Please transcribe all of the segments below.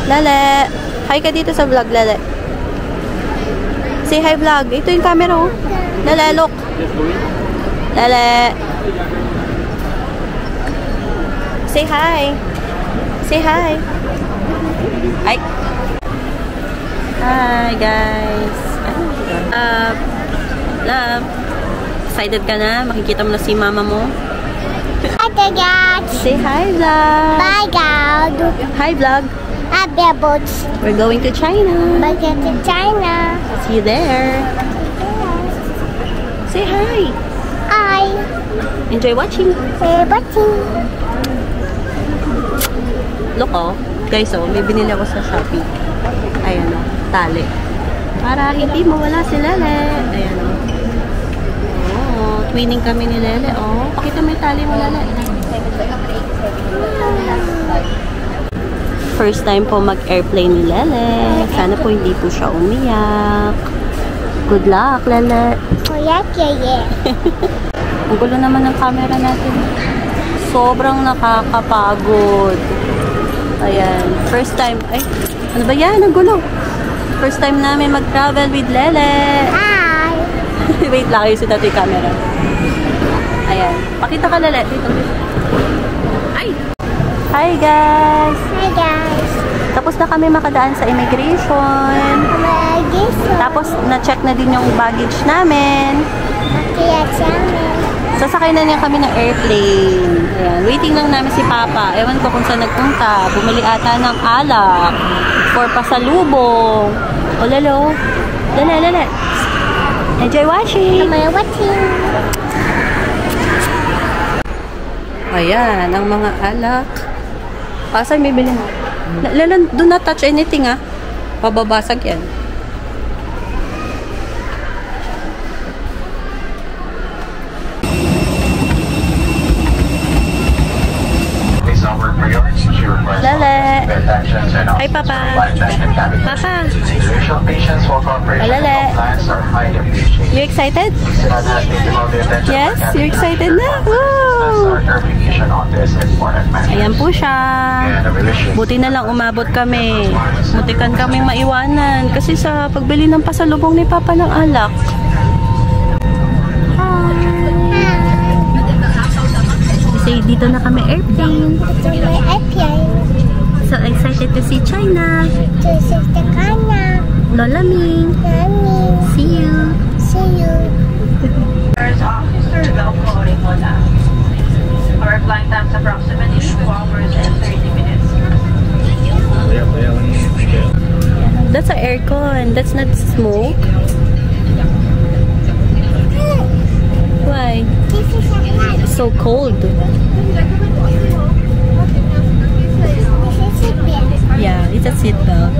Lele. Hi ka dito sa vlog, Lele. Say hi, vlog. Ito yung camera, oh. Lele, look. Lele. Say hi. Say hi. Hi. Hi, guys. Love. Excited ka na? Makikita mo na si mama mo? Hi, guys. Say hi, vlog. Bye, guys. Hi, vlog. Hi, boats. We're going to China. We're going to China. See you there. Say hi. Hi. Enjoy watching. We're watching. Look, oh. Guys, oh. May binili ako sa Shopee. Ayan, oh. Tali. Para hindi mawala si Lele. Ayan, oh. Oh, twinning kami ni Lele, oh. Pakita mo yung tali mo, Lele. First time po mag-airplane ni Lele. Sana po hindi po siya umiyak. Good luck, Lele. Uyak, yeah. Ang gulo naman ng camera natin. Sobrang nakakapagod. Ayan. First time. Ay, ano ba yan? Ang gulo. First time namin mag-travel with Lele. Hi. Wait lang, ayusin natin yung camera. Ayan. Pakita ka, Lele. Dito. Ay! Hi, guys! Hi, guys. Tapos na kami makadaan sa immigration. Tapos, na-check na din yung baggage namin. Sasakay na niya kami ng airplane. Ayan. Waiting lang namin si Papa. Ewan ko kung saan nagpunta. Bumili ata ng alak. For pasalubong. O, Lelo. Lele. Enjoy watching. Enjoy watching. Ayan, ang mga alak. Pasay, may bilhin. Lele, do not touch anything, ah. Pababasag yan. Lele. Hi, Papa. Papa. Lele. You excited? Yes? You're excited na? Woo! Ayan po siya. Buti na lang umabot kami. Mutikan kami maiwanan. Kasi sa pagbili ng pasalubong ni Papa ng alak. Say, dito na kami airplane. So excited to see China. Lola Ming. See you. Our flight times approximately 2 hours and 30 minutes. That's an aircon. That's not smoke. Why? It's so cold. Yeah, it's a seatbelt.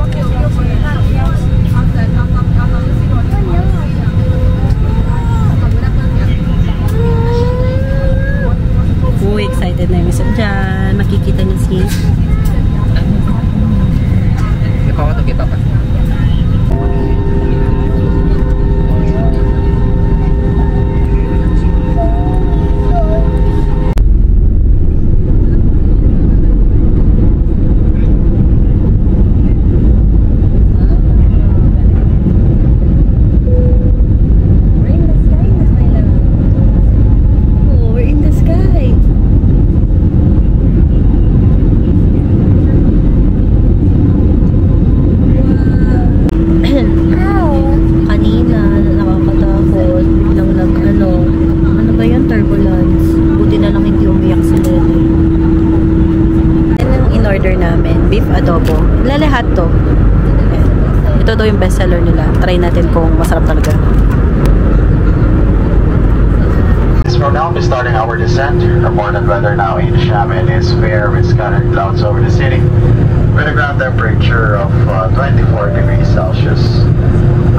Oh, excited na yung isa dyan. Makikita niyo si... Ipakato kita pa. Adobo. Lele hot to. Ito daw yung bestseller nila. Try natin kung masarap talaga. From now, we'll be starting our descent. Reported weather now in Xiamen is fair with scattered clouds over the city, with a ground temperature of 24 degrees Celsius.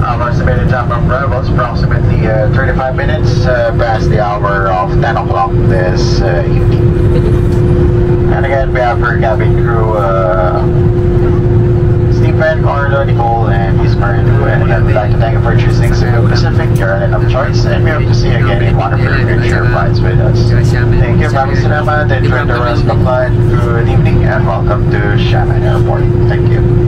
Our estimated time of arrival is approximately 35 minutes past the hour of 10 o'clock this evening. And again, we have our cabin crew, Stephen, Carlo, Nicole, and Miss Marilu. And again, we'd like to thank you for choosing Cebu Pacific, your airline of choice, and we hope to see you again in one of your future flights with us. Thank you, Mami Salamat, and enjoy the rest of the flight. Good evening, and welcome to Xiamen Airport. Thank you.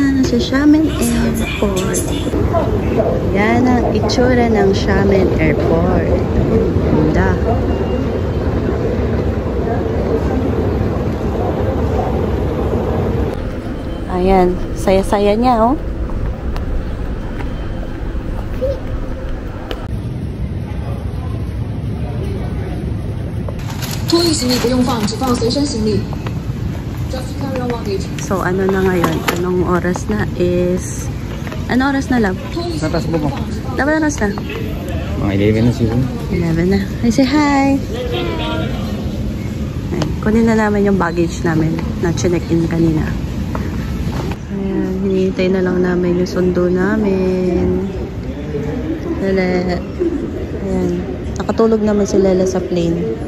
na sa Xiamen Airport. Yan ang itsura ng Xiamen Airport. Ganda. Ayan, saya-saya niya, oh. So, ano na ngayon? Anong oras na is... Anong oras na, love? Natas mo mo. Dapat oras na? Mga 11 na siguro. 11 na. Ay, say hi! Ay, kunin na namin yung baggage namin na chinek-in kanina. Ayan, hinihintay na lang namin yung sundo namin. Lele. Ayan. Nakatulog naman si Lele sa plane.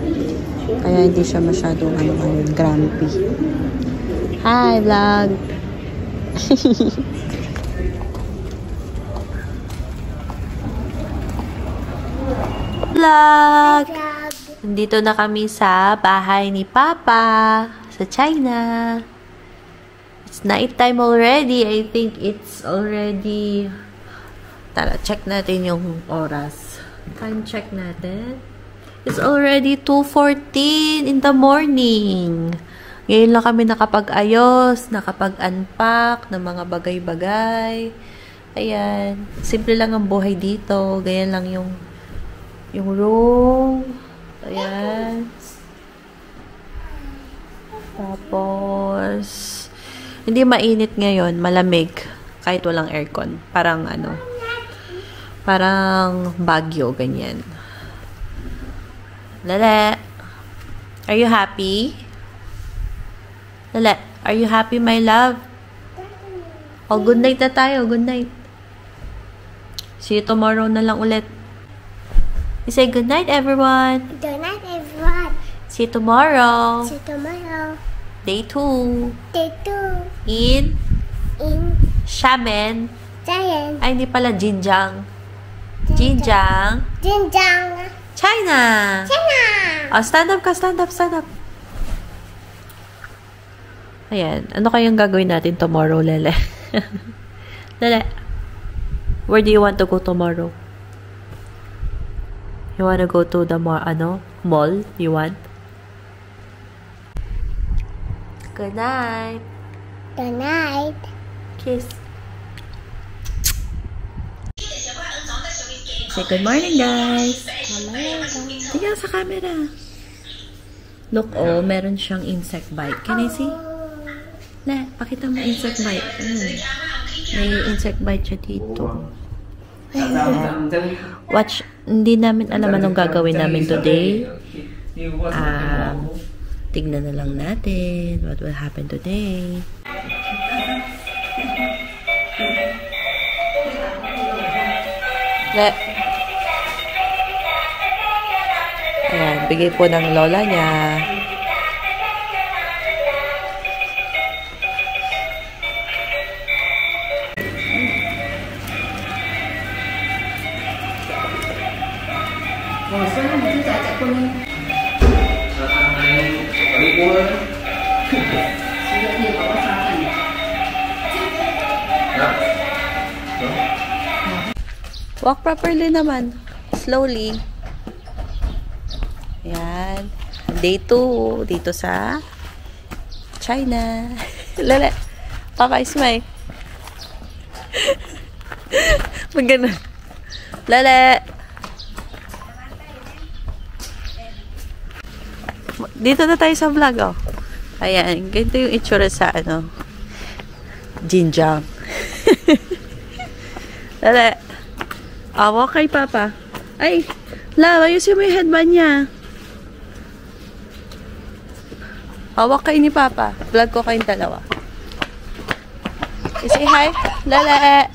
Kaya hindi siya masyadong grumpy. Hi, vlog! Vlog! Nandito na kami sa bahay ni Papa sa China. It's night time already. I think it's already... Tara, check natin yung oras. Time check natin. It's already 2:14 in the morning. Ngayon lang kami nakapag-ayos, nakapag-unpack ng mga bagay-bagay. Ayan. Simple lang ang buhay dito. Ganyan lang yung room. Ayan. Tapos, hindi mainit ngayon. Malamig. Kahit walang aircon. Parang parang Baguio, ganyan. Lele, are you happy? Lele, are you happy, my love? Oh, good night na tayo. Good night. See you tomorrow na lang ulit. You say good night, everyone. Good night, everyone. See you tomorrow. See you tomorrow. Day 2. Day 2. In In Xiamen. Giant. Ay, hindi pala. Jinjiang. Jinjiang. Jinjiang. China. China. Oh, stand up ka. Stand up. Stand up. Ayan. Ano kayang gagawin natin tomorrow, Lele? Lele, where do you want to go tomorrow? You want to go to the mall? You want? Good night. Good night. Kiss. Say good morning, guys. Tingnan sa camera. Look, oh, meron siyang insect bite. Can I see? Le, pakita mo insect bite. May insect bite siya dito. Watch, hindi namin alam anong gagawin namin today. Tignan na lang natin what will happen today. Le. Ayan, bigay po ng lola niya. Walk properly naman. Slowly. Ayan. Day 2. Dito sa China. Lala. Papa, smile. Pag ganun. Lala. Dito na tayo sa vlog, oh. Ayan. Ganito yung itsura sa, Jinjiang. Lala. Awa kay Papa. Ay, Love, ayusin mo yung headband niya. Hawak kayo ni Papa. Vlog ko kayong dalawa. Say hi, Lala.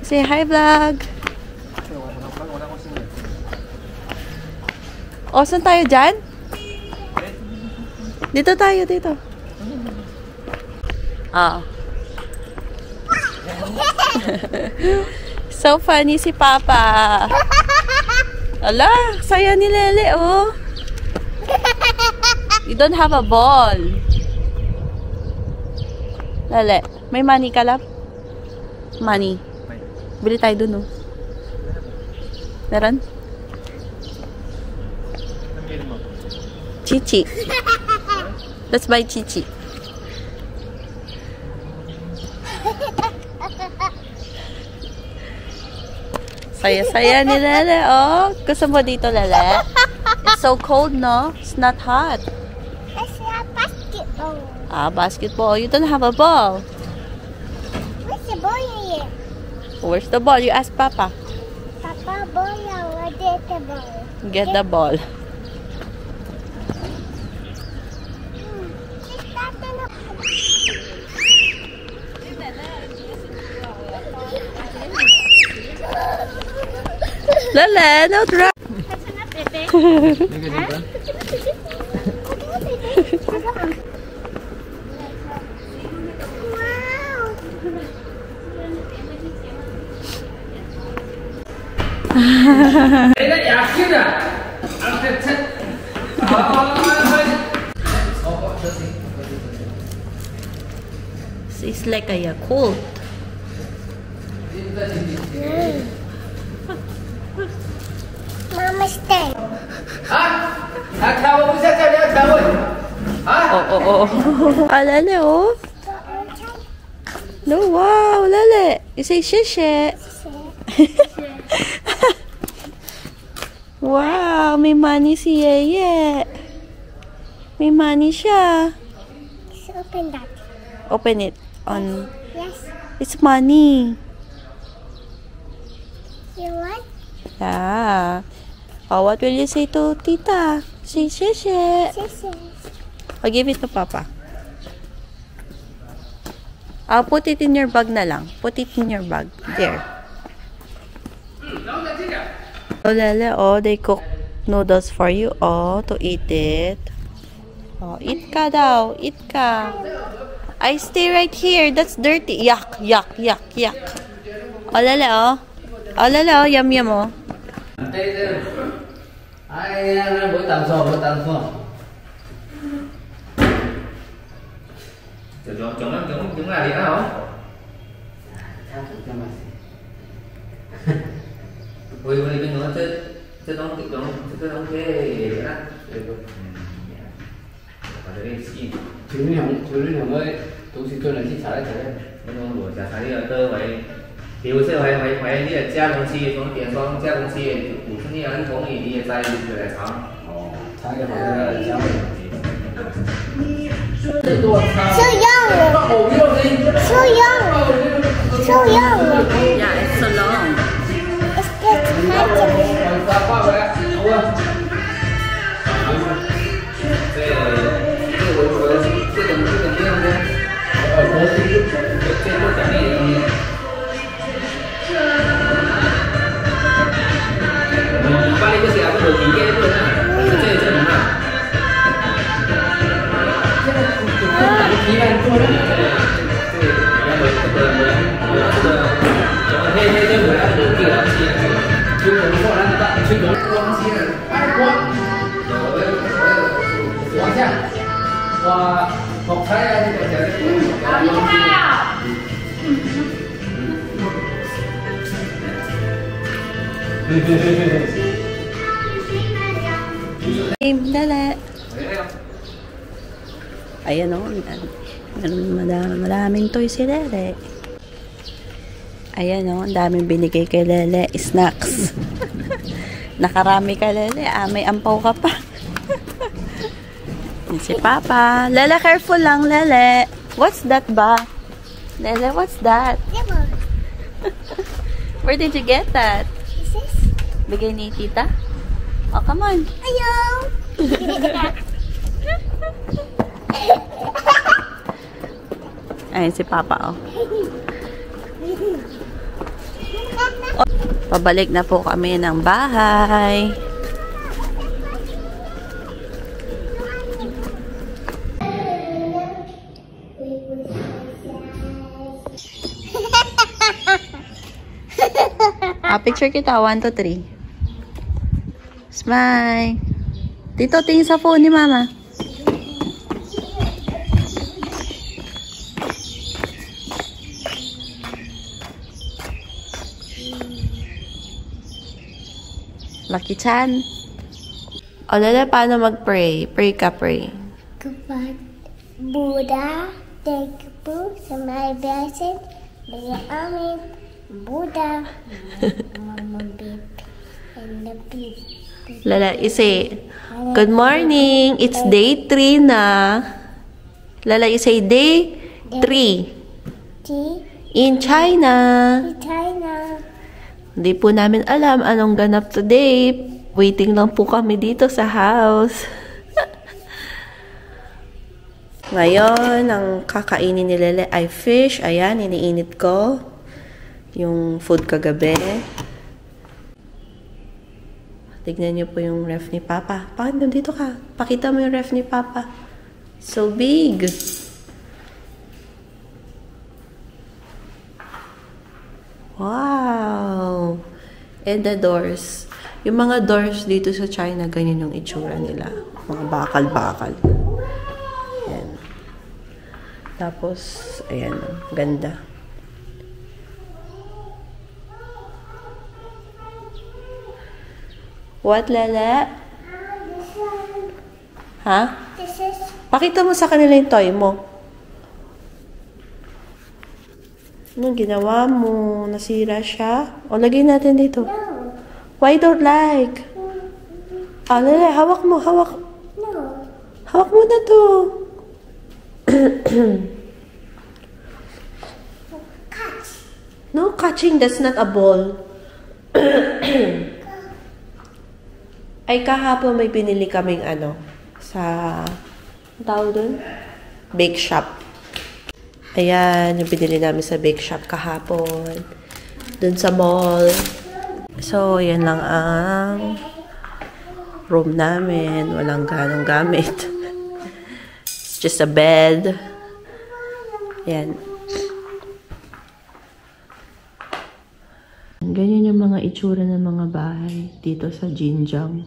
Say hi, vlog. O, saan tayo dyan? Dito tayo, dito. Ah. So funny si Papa. Ala, saya ni Lele, oh. You don't have a ball. Lele. May money ka, love? Money. Bili tayo dun, oh. Meron? Chichi. Let's buy chichi. Saya-saya ni Lele, oh. Gusto mo dito, Lele? It's so cold, no? It's not hot. That's a basketball. Ah, basketball. You don't have a ball. Where's the ball here? Where's the ball? You ask Papa. Papa, ball, I get the ball. Get the ball. Lele, no drop. It's like a Yakult. Mama, stay. Oh. Ah, Lele, oh. No, wow, Lele. You say shishe. Wow, may money si Yeye. May money siya. Let's open that. Open it on. Yes. It's money. You want? Yeah. Oh, what will you say to Tita? Say shishe. Sissy. I'll give it to Papa. I'll put it in your bag na lang. Put it in your bag. There. Oh, Lele, oh, they cook noodles for you, oh, to eat it. Oh, eat ka daw. Eat ka. I stay right here. That's dirty. Yuck, yuck, yuck, yuck. Oh, Lele, oh. Oh, Lele, oh, yum, yum, oh. Chúng là gì đó không? Vì cái nó sẽ nó cái đó. 주는 형의 동시권을 지 잘했어요. 那种裸加材料都为，比如说为你的加工期，从点双加工期50年同意你在越来长。哦，他也好像讲了。So young. Yeah, it's so long. It's just magic. Lele. Ayan o. Maraming toy si Lele. Ayan o. Ang daming binigay kay Lele. Snacks. Nakarami ka, Lele. Ah, may ampaw ka pa. Yan si Papa. Lele, careful lang, Lele. What's that ba? Lele, what's that? Where did you get that? Bigay ni Tita? Oh, come on. Ayaw. Ayun si Papa, oh. Pabalik na po kami ng bahay. Picture kita. 1, 2, 3. Smile. Dito, tingin sa phone ni Mama. Lucky-chan. O, Lala, paano mag-pray? Pray ka, pray. Goodbye, Buddha. Thank you for my blessing. May amin, Buddha. Mama baby and the baby. Lala, you say, good morning. It's day 3 na. Lala, you say day 3. In China. China. Hindi po namin alam anong ganap today. Waiting lang po kami dito sa house. Ngayon, ang kakainin ni Lele ay fish. Ayan, iniinit ko. Yung food kagabi. Tignan niyo po yung ref ni Papa. Bakit nandito ka? Pakita mo yung ref ni Papa. So big. Wow! And the doors. Yung mga doors dito sa China, ganyan yung itsura nila. Mga bakal-bakal. Ayan. Tapos, ayan. Ganda. What, Lala? Ha? This is Pakita mo sa kanila yung toy mo. Anong ginawa mo? Nasira siya? O, lagay natin dito. Why don't like? Ah, Lala, hawak mo, hawak. no. Hawak mo na to. Catch. No, catching, that's not a ball. Ay, kahapon may binili kaming sa, tawag doon? Bake shop. Ayan, yung binili namin sa bake shop kahapon. Doon sa mall. So, yan lang ang room namin. Walang ganong gamit. It's just a bed. Yan. Ganyan yung mga itsura ng mga bahay dito sa Xinjiang.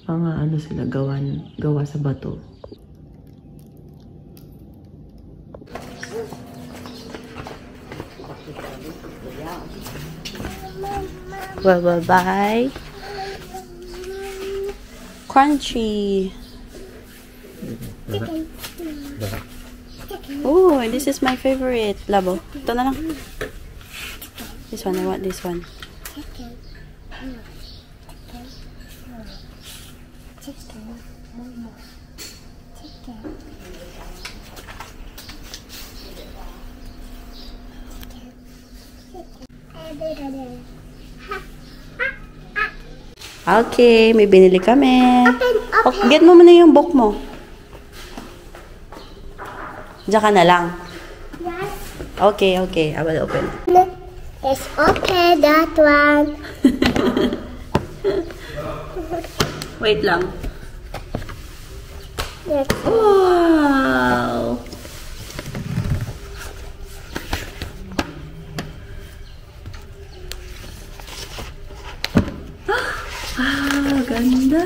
Mga sila gawa sa bato. Well, bye. Crunchy. Oh, this is my favorite. Labo. Ito na lang. This one, I want this one. Okay, may binili kami. Oh, get mo muna yung book mo. Diyan ka na lang. Yes. Okay, okay. I will open. Let's open that one. Wait lang. Let's Wow! Ah, ganda!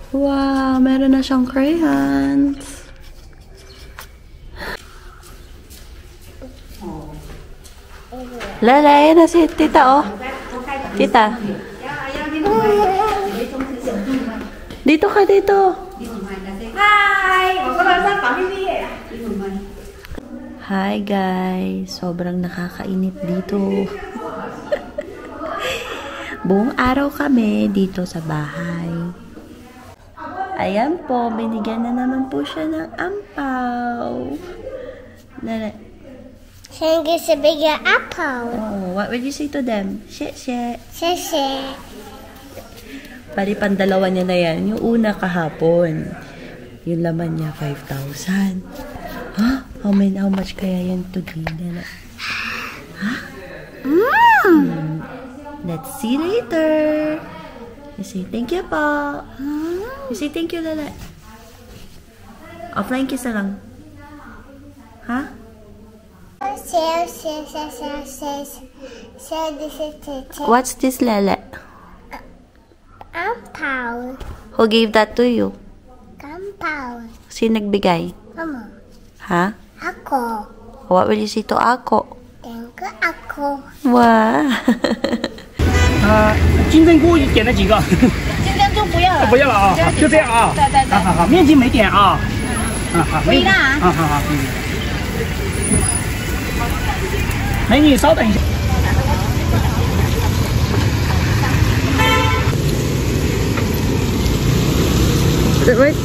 Wow, meron na siyang crayons. Lala, yan na si tita, oh. Tita. Dito ka, dito. Hi, guys. Sobrang nakakainit dito. Buong araw kami dito sa bahay. Ayan po, binigyan na naman po siya ng ampaw. Thank you sa bigger apple. Oh, what would you say to them? She. Sese. Pari pandalawa niya na yan. Yung una kahapon. Yung laman niya, 5,000. Huh? How much kaya yan today? Huh? Let's see later. You say thank you po. You say thank you, Lala. Offline kiss na lang. Ha? What's this, Lala? Apple. Who gave that to you? Apple. Sino nagbigay? Mama. Ha? Ako. What will you say to Ako? Thank you, Ako. Wow. 金针菇点了几个？金针菇不要了，不要了啊，就这样啊。对对对好好好，面筋没点啊。好，微辣啊好好好。美女，稍等一下。Wait.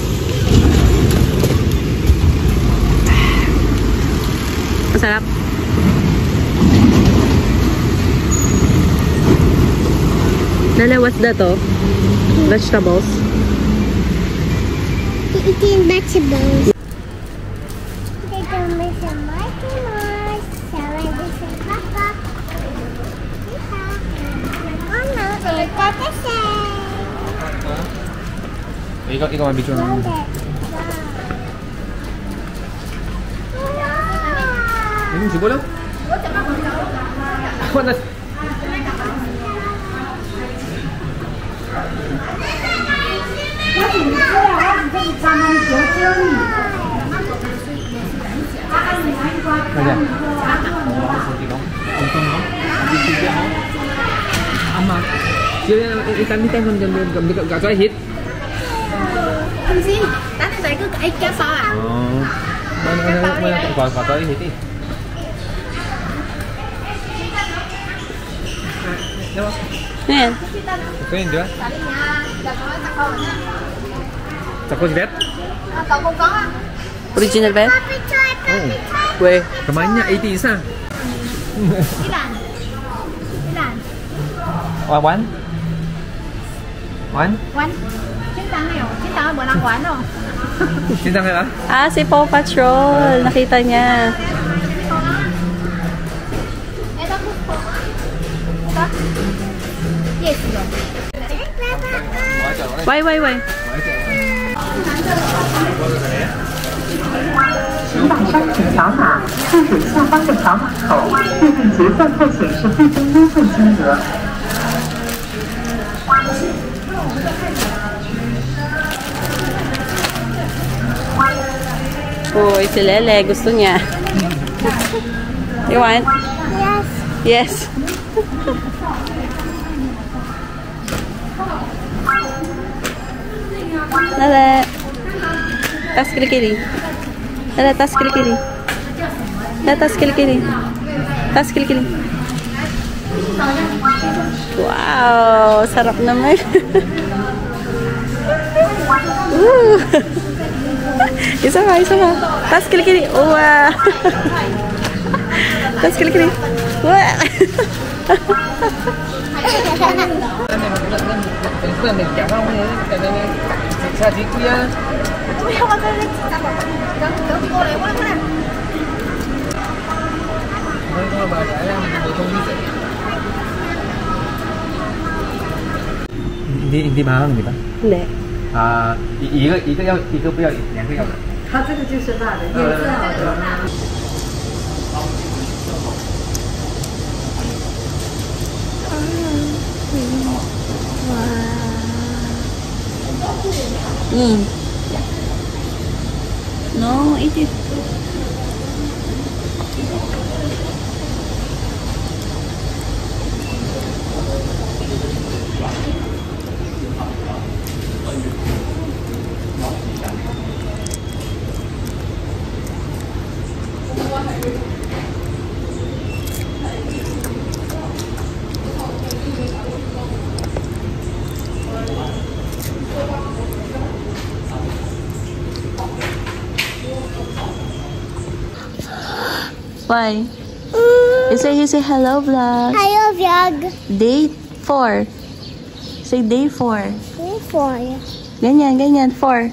Masarap. Lala, what's that oh? Vegetables? Eating vegetables. They don't miss a Mickey Mouse. So I just say Papa. Oh no, they got the same. 이거만 비춰. 이거 줘버려? 나 엄마, 일단 밑에 좀 가져야 해. Không xin, đá này tại cứ cậy cho sao à? 가져야 해. Ayan. Ito yun, di ba? Tapos bet? Cậu không có á? Original ba? Papi try, Papi try. Where? Kemarin niya 80 isa. Ilan? Ilan? One? One? One? Chiến thắng này rồi, chiến thắng bữa nào quán rồi. Sintang ka? Ah, si Paw Patrol. Nakita niya. Ito po. Ito? Yes, rồi. Why? 请打商品条码，试水下方的条码口，确定结算后显示最终优惠金额。 Uy, si Lele. Gusto niya. You want? Yes. Yes. Lele. Tas kilikili. Lele, tas kilikili. Lele, tas kilikili. Tas kilikili. Wow! Sarap naman. Isa pa. Tas kilikili. Wow! Tas kilikili. Wow! Hindi mahal, di ba? Hindi. 一个不要，两个要的。它这个就是辣的，颜色好的。 No, eat it. Why? You say hello vlog. Hello, vlog. Day 4. Say day 4. For Ganyan, 4.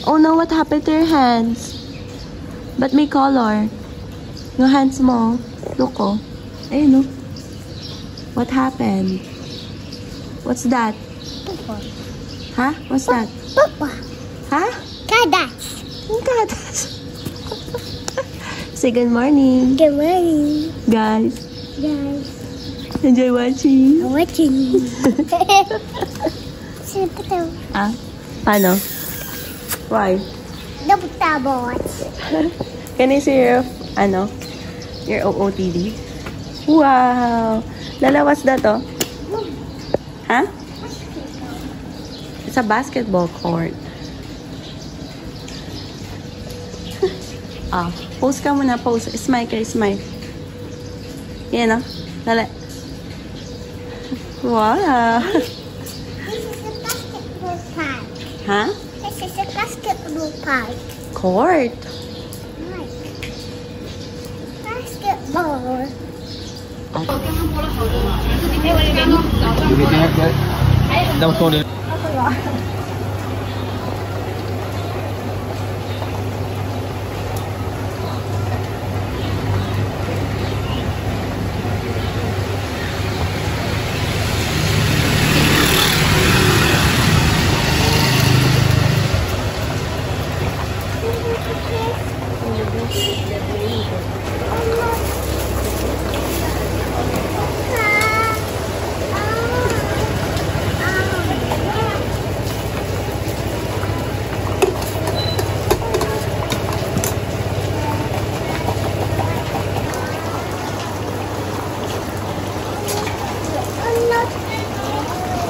Oh no, what happened to your hands? Ba't may color? Yung hands mo. Look oh. Ayun oh. What happened? What's that? Huh? What's that? Papa. Huh? Kadas. Gatas. Say good morning. Good morning, Guys, guys. enjoy watching. I'm watching. Sino pa to? Ah? Paano? Why? Can I see your, your OOTD? Wow! Lala, what's that, oh? Huh? It's a basketball court. Pose ka muna, pose. Smile ka, smile. Yan, oh. Lala. Wow! This is a basketball park. Huh? This is a basketball park. Court. Right. Basketball. đâu xô đi.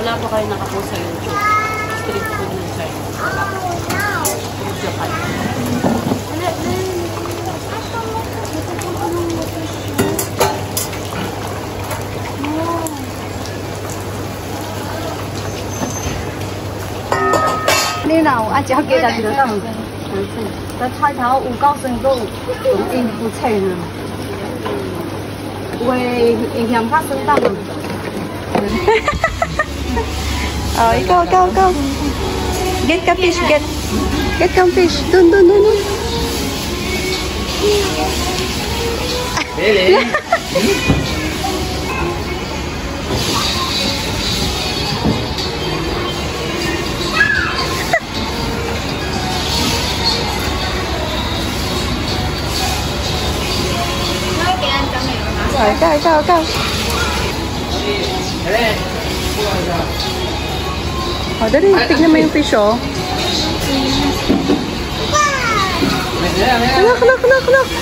Wala pa kayo nakapost sa YouTube. Street food ng China. Street Japan.你老阿姐给他得到，那菜头有够生都用应付菜呢，为影响他生到。 Oh, ikaw. Get ka fish, get kang fish. Dun. Really? Ikaw. Oh, dali. Tignan mo yung fish, oh. Look.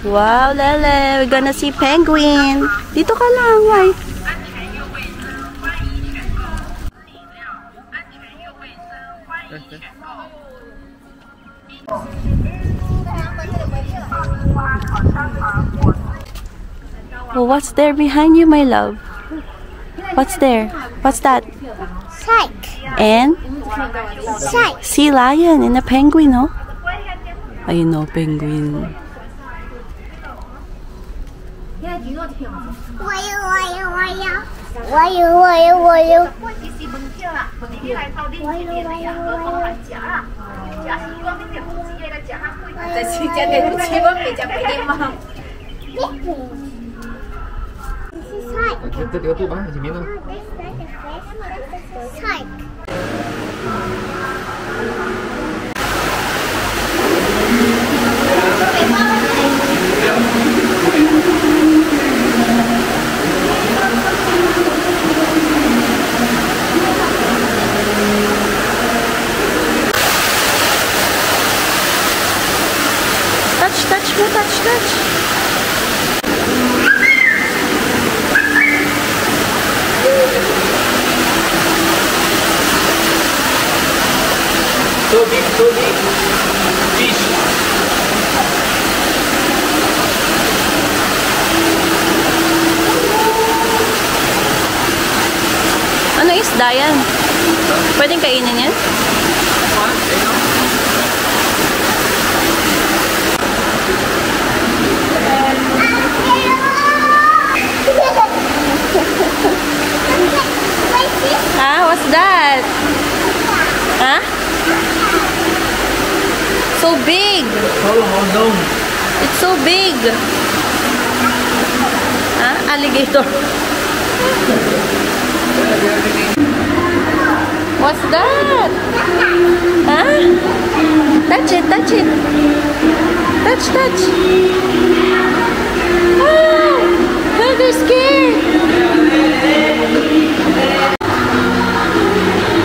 Wow, Lele, we're gonna see penguin. Dito ka lang, why? Well, what's there behind you, my love? What's there? What's that? Shark. And? Shark. Sea lion and a penguin, no? I know, penguin. Touch. So big fish. Ano isda yan? Pwedeng kainin yan? What's that? Huh? So big. How long? It's so big. Huh? Alligator. What's that? Huh? Touch it, touch it. Touch, touch. Oh, oh, they're scared.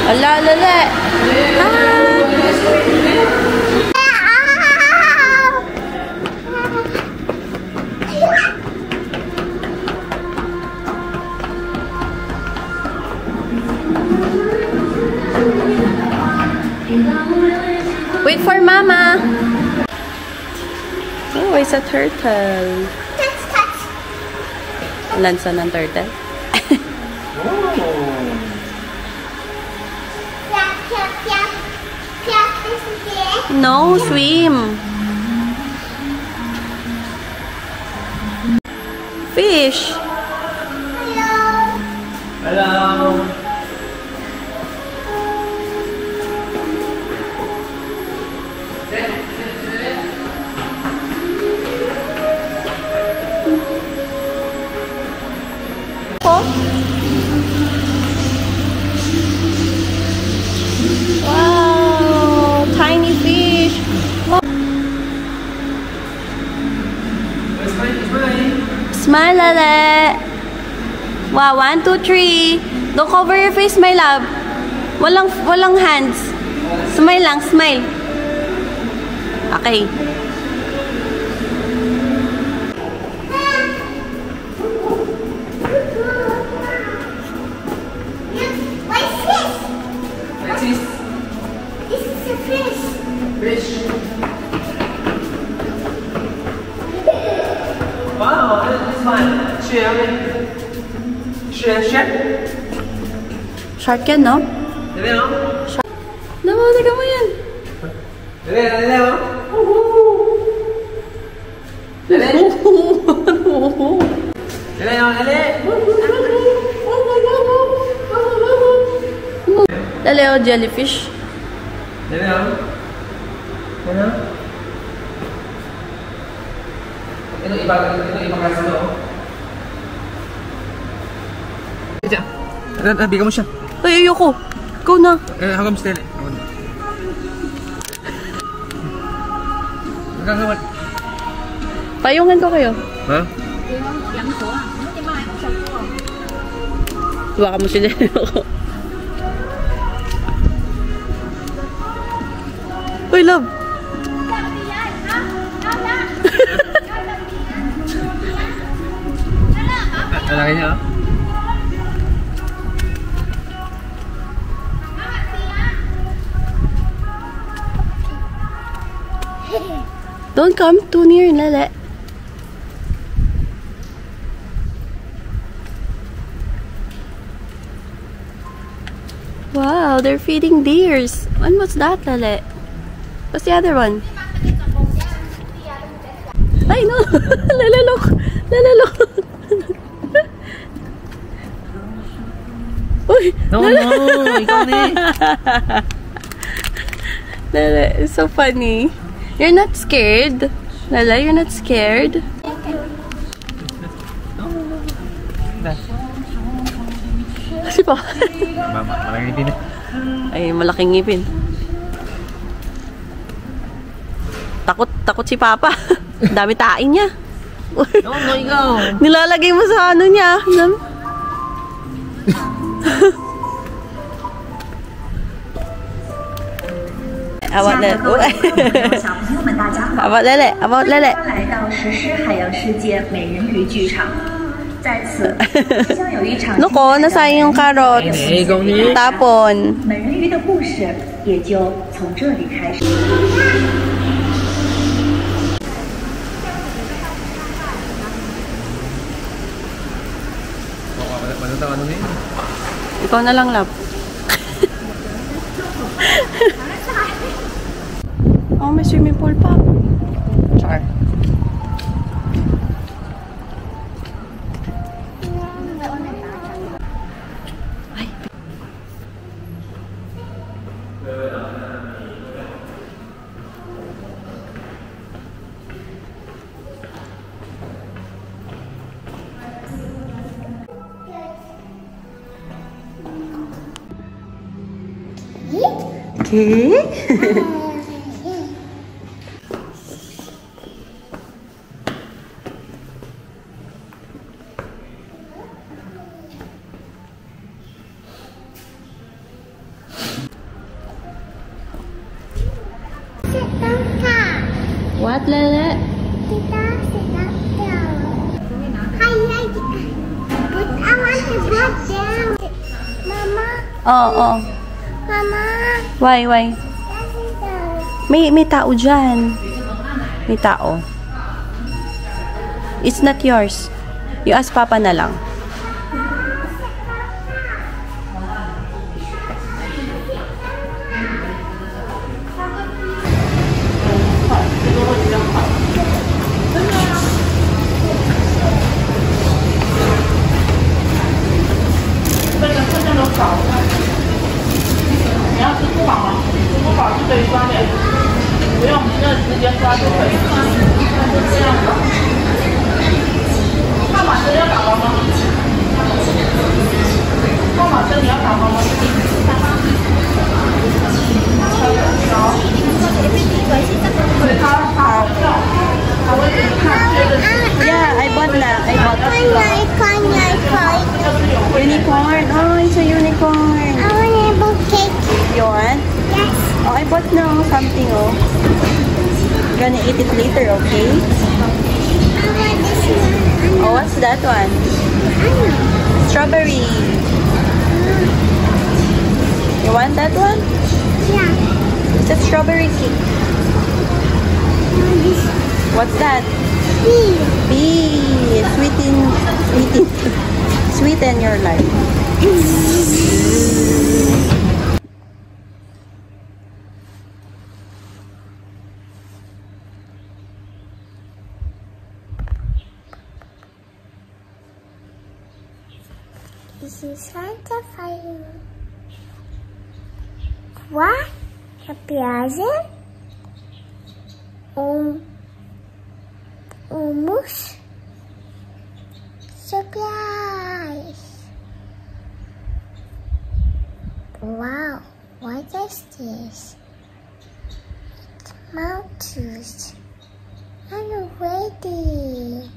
Ala, ala, ala. Wait for Mama. Oh, it's a turtle. Touch, touch. Lansa ng turtle. Piak, piak, piak. Piak, this is it. No, swim. Fish. Hello. Hello. Wow, tiny fish. Smile, Lale. Wow, 1, 2, 3. Don't cover your face, my love. Walang hands. Smile lang, smile. Okay. What's this? This is a fish. Fish. Wow, this one. Shark. Shark yan, no? Dali, no? Naku, tignan mo yan. Dali, no? Dali. Dali, no? Dali. Dali, oh, jellyfish. Dali, no? Dali, no? Ito ibang klase to. Bigyan mo siya. Ay, ayoko. Ikaw na. Hanggang stele. Hanggang Payungan ko kayo. ha? Baka mo sila. Uy, love. Lalaki niya, ah? Don't come too near, Lale. Wow, they're feeding deers. And what's that, Lale? What's the other one? Ay, no! Lale, look! Lale, look! Uy! No, Lale. no! Ikaw na eh! Lale, it's so funny. You're not scared? Lala, you're not scared? Kasi pa. Malaking ngipin eh. Ay, malaking ngipin. Takot si Papa. Dami tain niya. No, ikaw! Nilalagay mo sa ano niya. About Lele. About Lele. About Lele. 来到实施海洋世界美人鱼剧场，在此将有一场 Nako, nasayang yung carrots. Tapon. 美人鱼的故事也就从这里开始。 Ikaw na lang, love. Oh, may swimming pool pa. Char. Ay. Okay. What, Lele? Kita sit down. Hi, but I want to sit down. Mama. Oh. Mama. Why? Sit down. May tao dyan. May tao. It's not yours. You ask Papa na lang. Yeah, I bought na. Unicorn. Oh, it's a unicorn. I want a book cake. You want? Yes. Oh, I bought now something, oh. Gonna eat it later, okay? I want this one. Oh, what's that one? Strawberry. You want that one? Yeah. It's a strawberry cake. What's that? Bee. Sweeten your life. This is Santa Fire. What? A present? Almost. Surprise! Wow, what is this? It's mountains. I'm ready.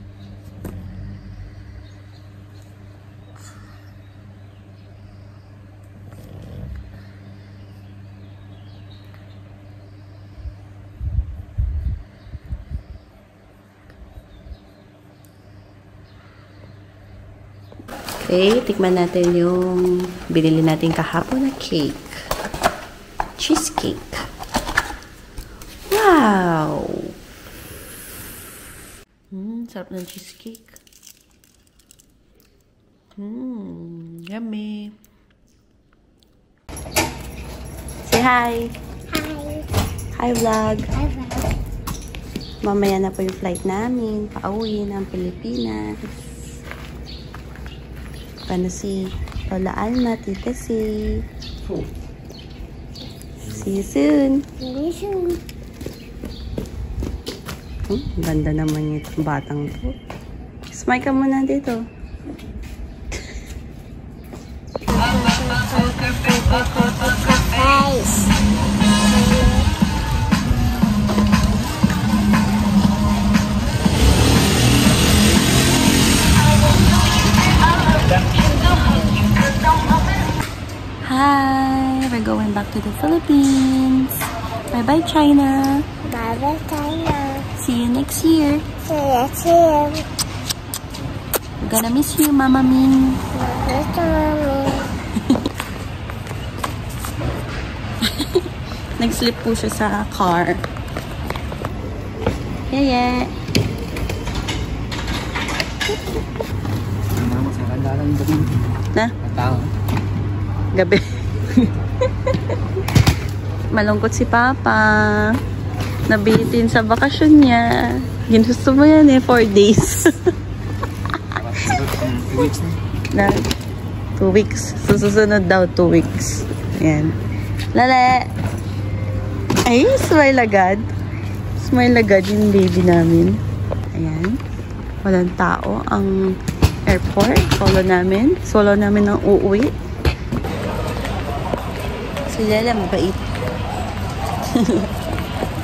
Okay, tikman natin yung binili natin kahapon na cake. Cheesecake. Wow! Sarap ng cheesecake. Yummy. Say hi. Hi, vlog. Hi, vlog. Mamaya na po yung flight namin. Pauwi ng Pilipinas. Paano si Lola Alma, Tita C. See you soon. See you soon. Ganda naman yung batang to. Smile ka muna dito. Hi, we're going back to the Philippines. Bye-bye, China. Bye-bye, China. See you next year. See you next year. We're gonna miss you, Mama Min. Miss Mommy. Nag-slip po siya sa car. Yeah. Na? Gabi. Malungkot si Papa. Nabitin sa bakasyon niya. Ginusto mo yan 4 days. 2 weeks na. 2 weeks. Susunod daw 2 weeks. Ayan. Lale! Ay, smile agad. Smile agad yung baby namin. Ayan. Walang tao ang airport. Solo namin ang uuwi. Si Lala mabait.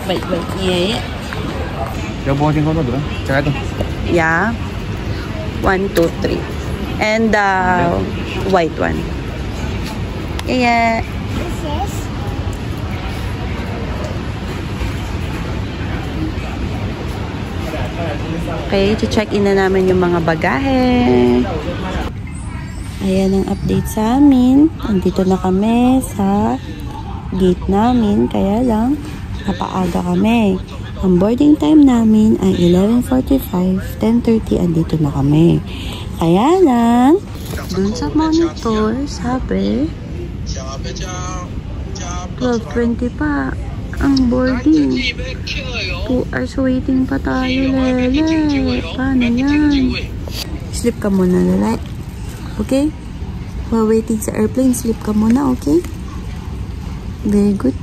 Wait. Yeah. Yung buong tingko to, diba? Tsaka ito. Yeah. 1, 2, 3. And the white one. Yeah. This is Okay, check in na namin yung mga bagahe. Ayan ang update sa amin. Andito na kami sa gate namin. Kaya lang, napaaga kami. Ang boarding time namin ay 11:45, 10:30 andito na kami. Kaya lang, dun sa monitor, sabi, 12:20 pa ang boarding. 2 hours waiting pa tayo, Lele. Paano yan? Sleep ka muna, Lele. Okay? While waiting sa airplane, sleep ka muna, okay? Very good.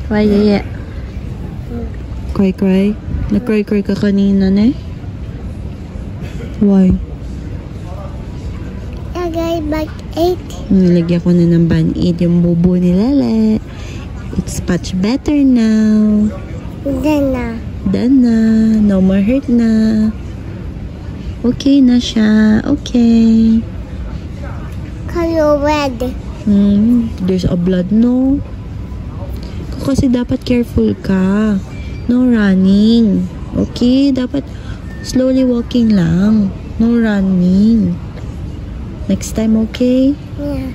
Cry, Yaya. Cry. Nag-cry ka kanina, ne? Why? Lagay bag-aid. Nilagyan ko na ng band-aid yung bubo ni Lele. It's much better now. Done na. No more hurt na. Okay na siya. Okay. Color red. There's a blood, no? Kasi dapat careful ka. No running. Okay? Dapat slowly walking lang. No running. Next time, okay? Yeah.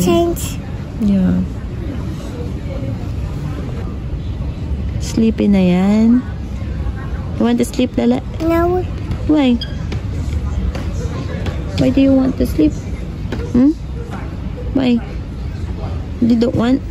Change. Yeah. Sleepy na yan. You want to sleep, Lala? No. Why? Why do you want to sleep? Why? You don't want?